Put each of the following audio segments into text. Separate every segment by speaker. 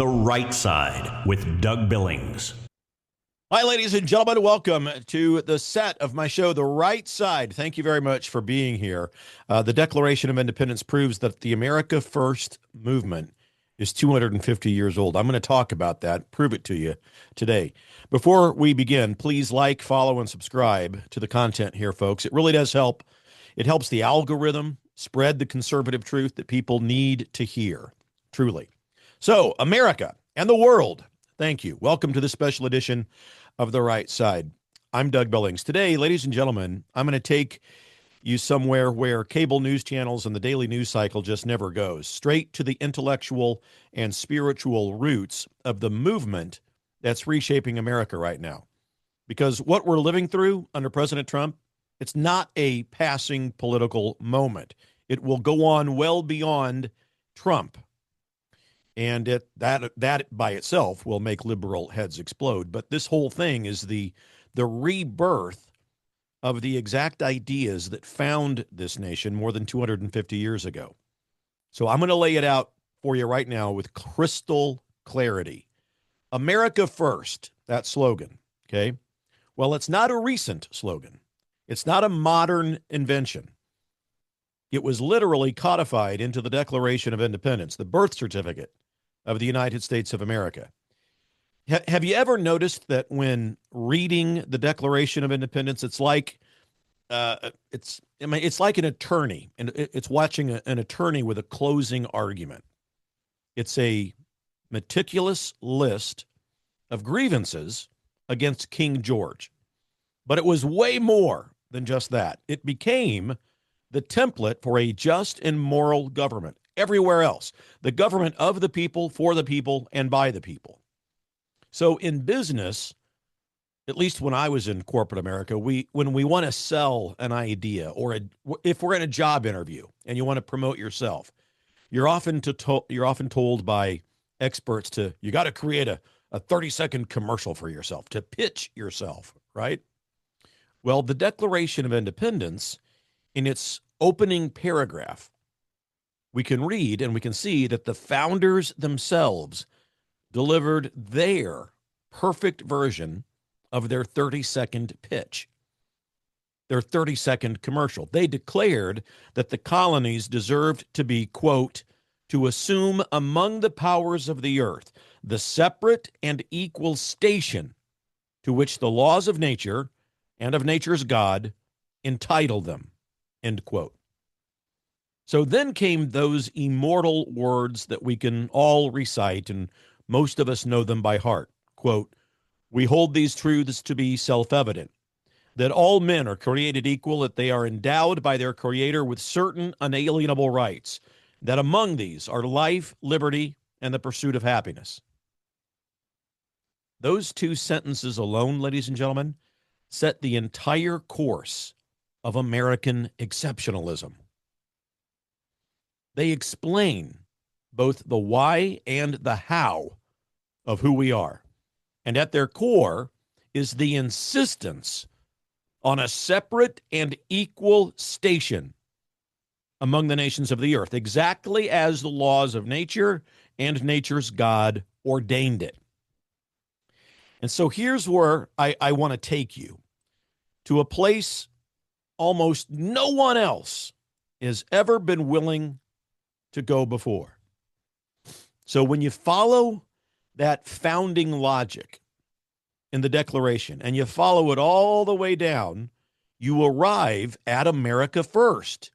Speaker 1: The Right Side with Doug Billings.
Speaker 2: Hi, ladies and gentlemen. Welcome to the set of my show, The Right Side. Thank you very much for being here. The Declaration of Independence proves that the America First movement is 250 years old. I'm going to talk about that, prove it to you today. Before we begin, please like, follow, and subscribe to the content here, folks. It really does help. It helps the algorithm spread the conservative truth that people need to hear, truly. So, America and the world, thank you. Welcome to this special edition of The Right Side. I'm Doug Billings. Today, ladies and gentlemen, I'm going to take you somewhere where cable news channels and the daily news cycle just never goes, straight to the intellectual and spiritual roots of the movement that's reshaping America right now. Because what we're living through under President Trump, it's not a passing political moment. It will go on well beyond Trump. And that by itself will make liberal heads explode. But this whole thing is the rebirth of the exact ideas that found this nation more than 250 years ago. So I'm going to lay it out for you right now with crystal clarity. America First, that slogan, okay? Well, it's not a recent slogan. It's not a modern invention. It was literally codified into the Declaration of Independence, the birth certificate of the United States of America. Have you ever noticed that when reading the Declaration of Independence, it's like it's like an attorney, and it's watching an attorney with a closing argument. It's a meticulous list of grievances against King George. But it was way more than just that. It became the template for a just and moral government everywhere else. The government of the people, for the people, and by the people. So in business, at least when I was in corporate America, when we want to sell an idea, or if we're in a job interview and you want to promote yourself, you're often told by experts you got to create a 30-second commercial for yourself to pitch yourself, right? Well, the Declaration of Independence, in its opening paragraph, we can read and we can see that the founders themselves delivered their perfect version of their 30-second pitch, their 30-second commercial. They declared that the colonies deserved to be, quote, to assume among the powers of the earth the separate and equal station to which the laws of nature and of nature's God entitle them, end quote. So then came those immortal words that we can all recite, and most of us know them by heart. Quote, we hold these truths to be self-evident, that all men are created equal, that they are endowed by their Creator with certain unalienable rights, that among these are life, liberty, and the pursuit of happiness. Those two sentences alone, ladies and gentlemen, set the entire course of American exceptionalism. They explain both the why and the how of who we are. And at their core is the insistence on a separate and equal station among the nations of the earth, exactly as the laws of nature and nature's God ordained it. And so here's where I want to take you, to a place almost no one else has ever been willing to go before. So when you follow that founding logic in the Declaration and you follow it all the way down, you arrive at America First.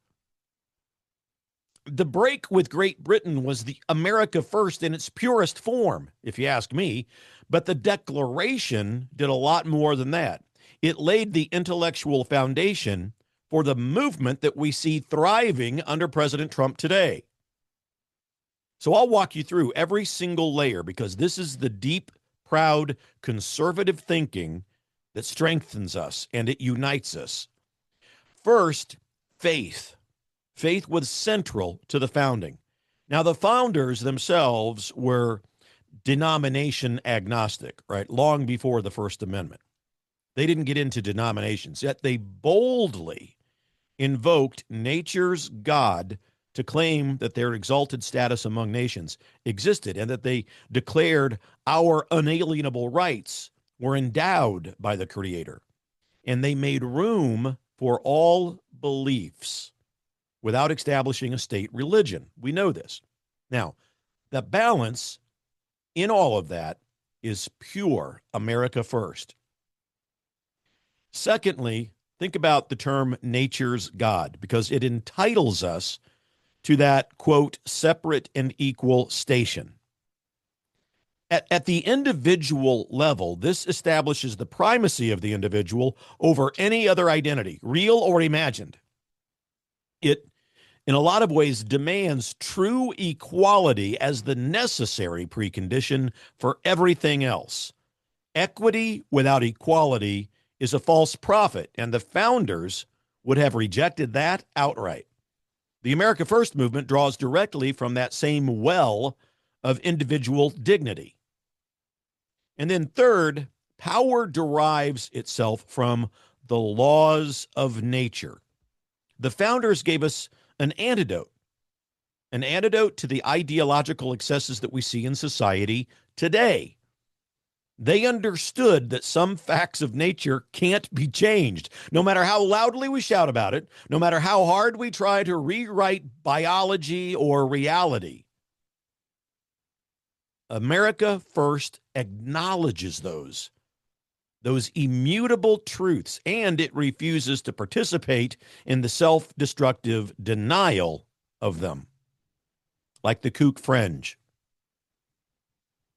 Speaker 2: The break with Great Britain was the America First in its purest form, if you ask me, but the Declaration did a lot more than that. It laid the intellectual foundation for the movement that we see thriving under President Trump today. So I'll walk you through every single layer, because this is the deep, proud, conservative thinking that strengthens us and it unites us. First, faith. Faith was central to the founding. Now, the founders themselves were denomination agnostic, right? Long before the First Amendment. They didn't get into denominations, yet they boldly invoked nature's God to claim that their exalted status among nations existed and that they declared our unalienable rights were endowed by the Creator. And they made room for all beliefs without establishing a state religion. We know this. Now, the balance in all of that is pure America first. Secondly, think about the term nature's God, because it entitles us to that, quote, separate and equal station. At the individual level, this establishes the primacy of the individual over any other identity, real or imagined. It, in a lot of ways, demands true equality as the necessary precondition for everything else. Equity without equality is a false prophet, and the founders would have rejected that outright. The America First movement draws directly from that same well of individual dignity. And then third, power derives itself from the laws of nature. The founders gave us an antidote to the ideological excesses that we see in society today. They understood that some facts of nature can't be changed, no matter how loudly we shout about it, no matter how hard we try to rewrite biology or reality. America First acknowledges those immutable truths, and it refuses to participate in the self-destructive denial of them, like the kook fringe,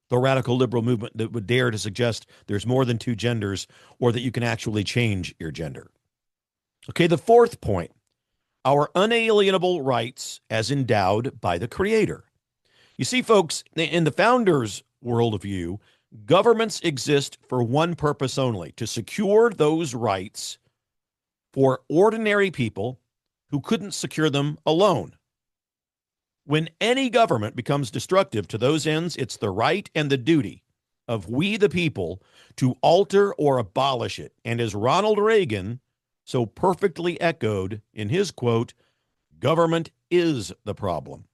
Speaker 2: the radical liberal movement that would dare to suggest there's more than two genders or that you can actually change your gender. Okay, the fourth point, our unalienable rights as endowed by the Creator. You see, folks, in the founders' worldview, governments exist for one purpose only, to secure those rights for ordinary people who couldn't secure them alone. When any government becomes destructive to those ends, it's the right and the duty of we the people to alter or abolish it. And as Ronald Reagan so perfectly echoed in his quote, government is the problem.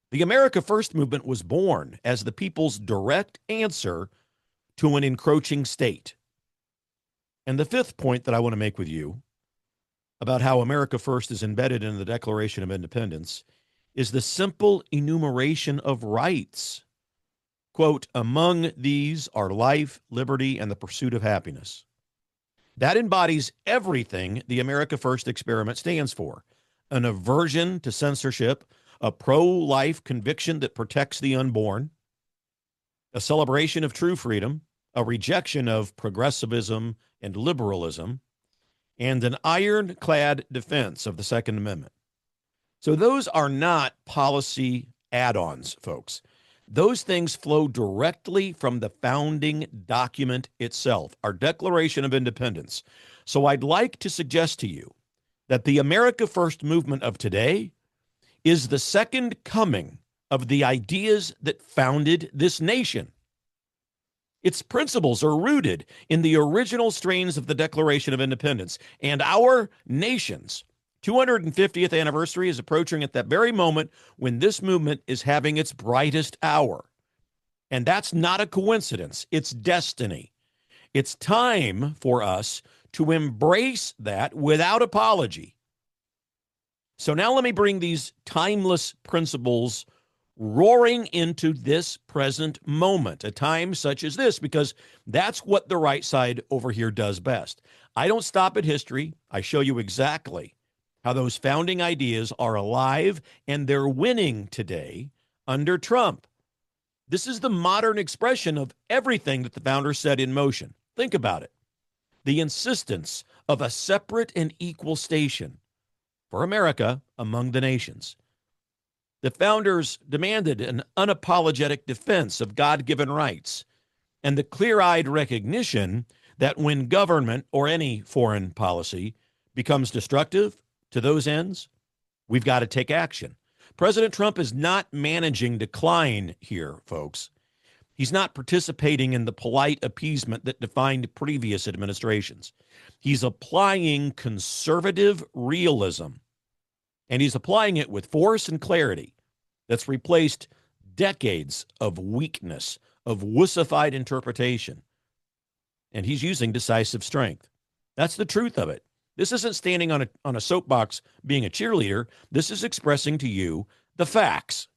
Speaker 2: The America First movement was born as the people's direct answer to an encroaching state. And the fifth point that I want to make with you about how America First is embedded in the Declaration of Independence is the simple enumeration of rights. Quote, among these are life, liberty, and the pursuit of happiness. That embodies everything the America First experiment stands for. An aversion to censorship, a pro-life conviction that protects the unborn, a celebration of true freedom, a rejection of progressivism and liberalism, and an ironclad defense of the Second Amendment. So those are not policy add-ons, folks. Those things flow directly from the founding document itself, our Declaration of Independence. So I'd like to suggest to you that the America First movement of today is the second coming of the ideas that founded this nation. Its principles are rooted in the original strains of the Declaration of Independence, and our nation's 250th anniversary is approaching at that very moment when this movement is having its brightest hour. And that's not a coincidence. It's destiny. It's time for us to embrace that without apology. So now let me bring these timeless principles roaring into this present moment, a time such as this, because that's what the right side over here does best. I don't stop at history. I show you exactly how those founding ideas are alive and they're winning today under Trump. This is the modern expression of everything that the founders set in motion. Think about it. The insistence of a separate and equal station for America among the nations. The founders demanded an unapologetic defense of God-given rights and the clear-eyed recognition that when government or any foreign policy becomes destructive to those ends, we've got to take action. President Trump is not managing decline here, folks. He's not participating in the polite appeasement that defined previous administrations. He's applying conservative realism And he's applying it with force and clarity that's replaced decades of weakness, of wussified interpretation. And he's using decisive strength. That's the truth of it. This isn't standing on a soapbox being a cheerleader. This is expressing to you the facts.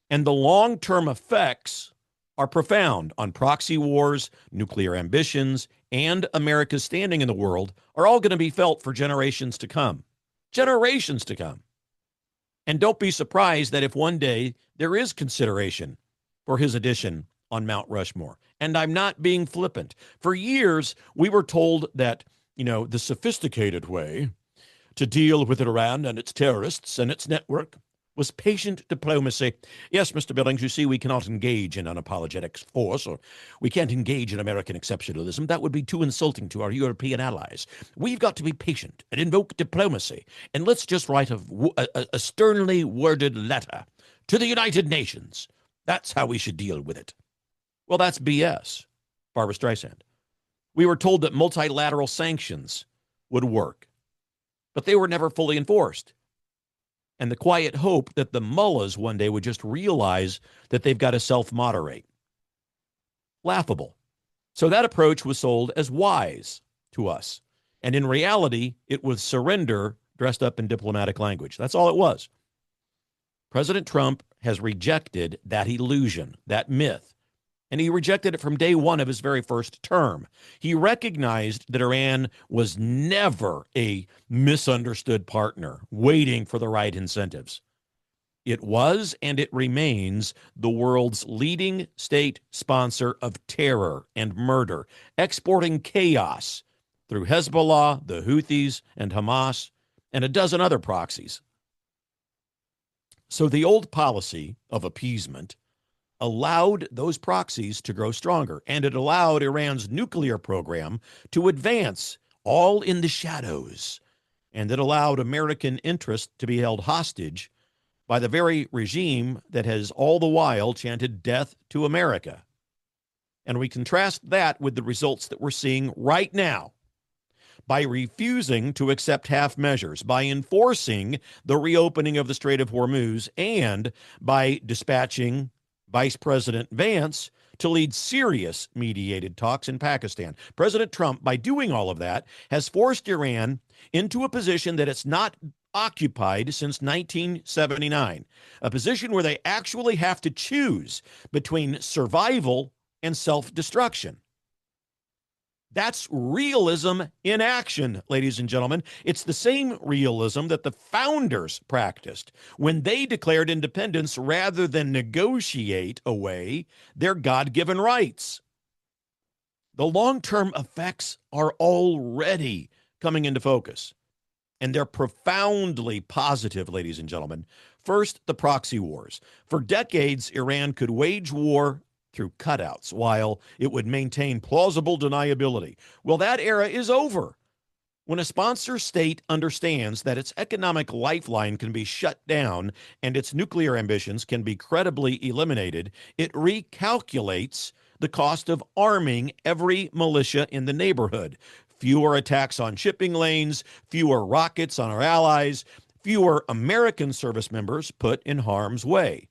Speaker 2: And the long-term effects are profound on proxy wars, nuclear ambitions, and America's standing in the world are all going to be felt for generations to come. Generations to come. And don't be surprised that if one day there is consideration for his addition on Mount Rushmore. And I'm not being flippant. For years, we were told that, the sophisticated way to deal with Iran and its terrorists and its network was patient diplomacy. Yes, Mr. Billings, you see, we cannot engage in unapologetic force, or we can't engage in American exceptionalism. That would be too insulting to our European allies. We've got to be patient and invoke diplomacy. And let's just write a sternly worded letter to the United Nations. That's how we should deal with it. Well, that's BS, Barbara Streisand. We were told that multilateral sanctions would work, but they were never fully enforced. And the quiet hope that the mullahs one day would just realize that they've got to self-moderate. Laughable. So that approach was sold as wise to us. And in reality, it was surrender dressed up in diplomatic language. That's all it was. President Trump has rejected that illusion, that myth. And he rejected it from day one of his very first term. He recognized that Iran was never a misunderstood partner waiting for the right incentives. It was and it remains the world's leading state sponsor of terror and murder, exporting chaos through Hezbollah, the Houthis, and Hamas, and a dozen other proxies. So the old policy of appeasement allowed those proxies to grow stronger, and it allowed Iran's nuclear program to advance all in the shadows, and it allowed American interest to be held hostage by the very regime that has all the while chanted death to America. And we contrast that with the results that we're seeing right now by refusing to accept half measures, by enforcing the reopening of the Strait of Hormuz, and by dispatching Vice President Vance to lead serious mediated talks in Pakistan. President Trump, by doing all of that, has forced Iran into a position that it's not occupied since 1979, a position where they actually have to choose between survival and self-destruction. That's realism in action, ladies and gentlemen. It's the same realism that the founders practiced when they declared independence rather than negotiate away their God-given rights. The long-term effects are already coming into focus, and they're profoundly positive, ladies and gentlemen. First, the proxy wars. For decades, Iran could wage war through cutouts while it would maintain plausible deniability. Well, that era is over. When a sponsor state understands that its economic lifeline can be shut down and its nuclear ambitions can be credibly eliminated, it recalculates the cost of arming every militia in the neighborhood. Fewer attacks on shipping lanes, fewer rockets on our allies, fewer American service members put in harm's way.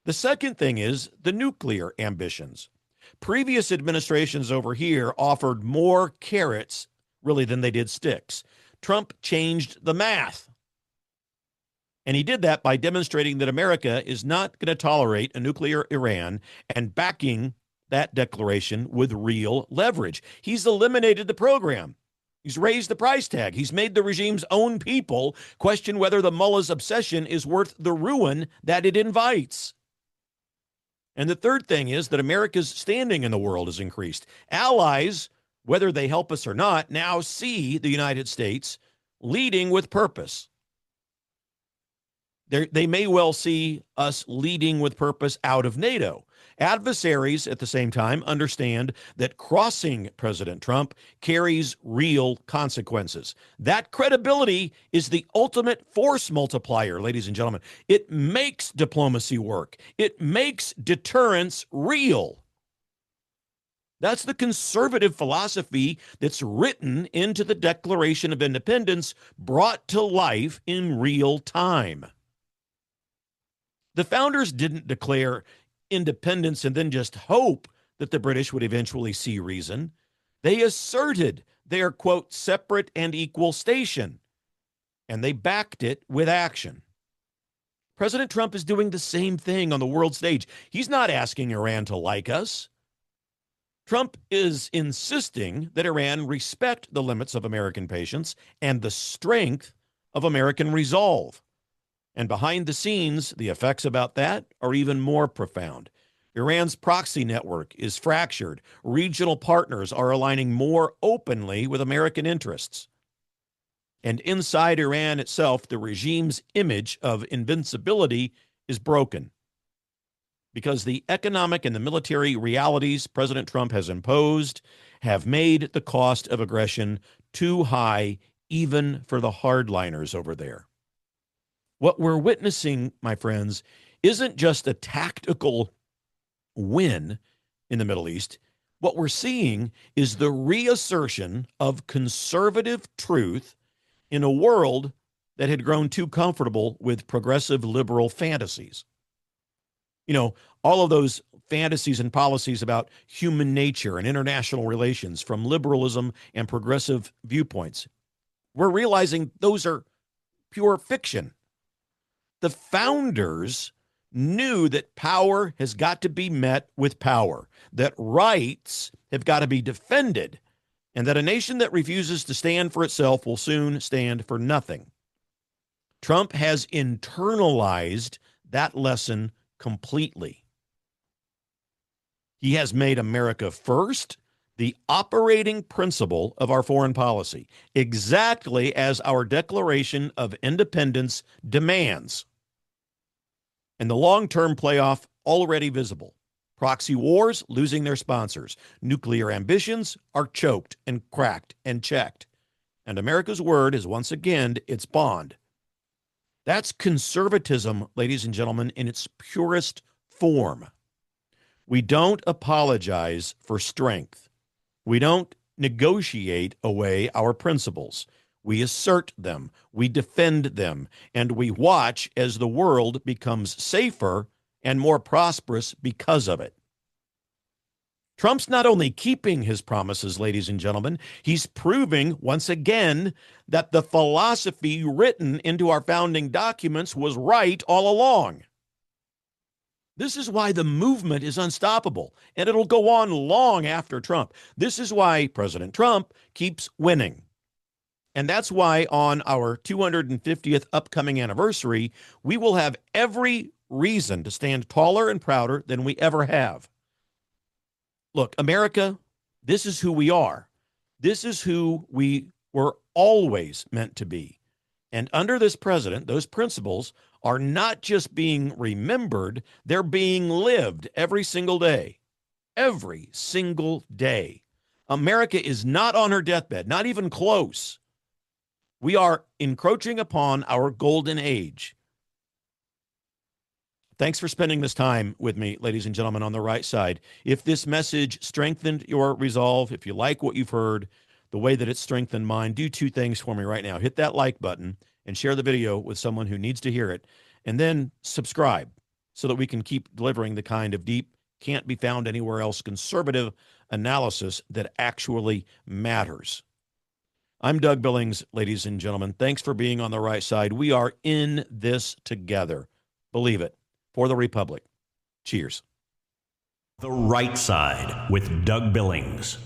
Speaker 2: The second thing is the nuclear ambitions. Previous administrations over here offered more carrots, really, than they did sticks. Trump changed the math. And he did that by demonstrating that America is not going to tolerate a nuclear Iran and backing that declaration with real leverage. He's eliminated the program. He's raised the price tag. He's made the regime's own people question whether the mullah's obsession is worth the ruin that it invites. And the third thing is that America's standing in the world has increased. Allies, whether they help us or not, now see the United States leading with purpose. They may well see us leading with purpose out of NATO. Adversaries, at the same time, understand that crossing President Trump carries real consequences. That credibility is the ultimate force multiplier, ladies and gentlemen. It makes diplomacy work. It makes deterrence real. That's the conservative philosophy that's written into the Declaration of Independence, brought to life in real time. The founders didn't declare independence and then just hope that the British would eventually see reason. They asserted their, quote, separate and equal station, and they backed it with action. President Trump is doing the same thing on the world stage. He's not asking Iran to like us. Trump is insisting that Iran respect the limits of American patience and the strength of American resolve. And behind the scenes, the effects about that are even more profound. Iran's proxy network is fractured. Regional partners are aligning more openly with American interests. And inside Iran itself, the regime's image of invincibility is broken, because the economic and the military realities President Trump has imposed have made the cost of aggression too high, even for the hardliners over there. What we're witnessing, my friends, isn't just a tactical win in the Middle East. What we're seeing is the reassertion of conservative truth in a world that had grown too comfortable with progressive liberal fantasies. You know, all of those fantasies and policies about human nature and international relations from liberalism and progressive viewpoints. We're realizing those are pure fiction. The founders knew that power has got to be met with power, that rights have got to be defended, and that a nation that refuses to stand for itself will soon stand for nothing. Trump has internalized that lesson completely. He has made America first the operating principle of our foreign policy, exactly as our Declaration of Independence demands. And the long-term payoff already visible. Proxy wars losing their sponsors. Nuclear ambitions are choked and cracked and checked. And America's word is once again its bond. That's conservatism, ladies and gentlemen, in its purest form. We don't apologize for strength. We don't negotiate away our principles. We assert them, we defend them, and we watch as the world becomes safer and more prosperous because of it. Trump's not only keeping his promises, ladies and gentlemen, he's proving once again that the philosophy written into our founding documents was right all along. This is why the movement is unstoppable, and it'll go on long after Trump. This is why President Trump keeps winning. And that's why on our 250th upcoming anniversary, we will have every reason to stand taller and prouder than we ever have. Look, America, this is who we are. This is who we were always meant to be. And under this president, those principles are not just being remembered, they're being lived every single day. Every single day. America is not on her deathbed, not even close. We are encroaching upon our golden age. Thanks for spending this time with me, ladies and gentlemen, on the right side. If this message strengthened your resolve, if you like what you've heard, the way that it strengthened mine, do two things for me right now. Hit that like button and share the video with someone who needs to hear it. And then subscribe so that we can keep delivering the kind of deep, can't be found anywhere else conservative analysis that actually matters. I'm Doug Billings, ladies and gentlemen. Thanks for being on the right side. We are in this together. Believe it. For the Republic. Cheers.
Speaker 1: The Right Side with Doug Billings.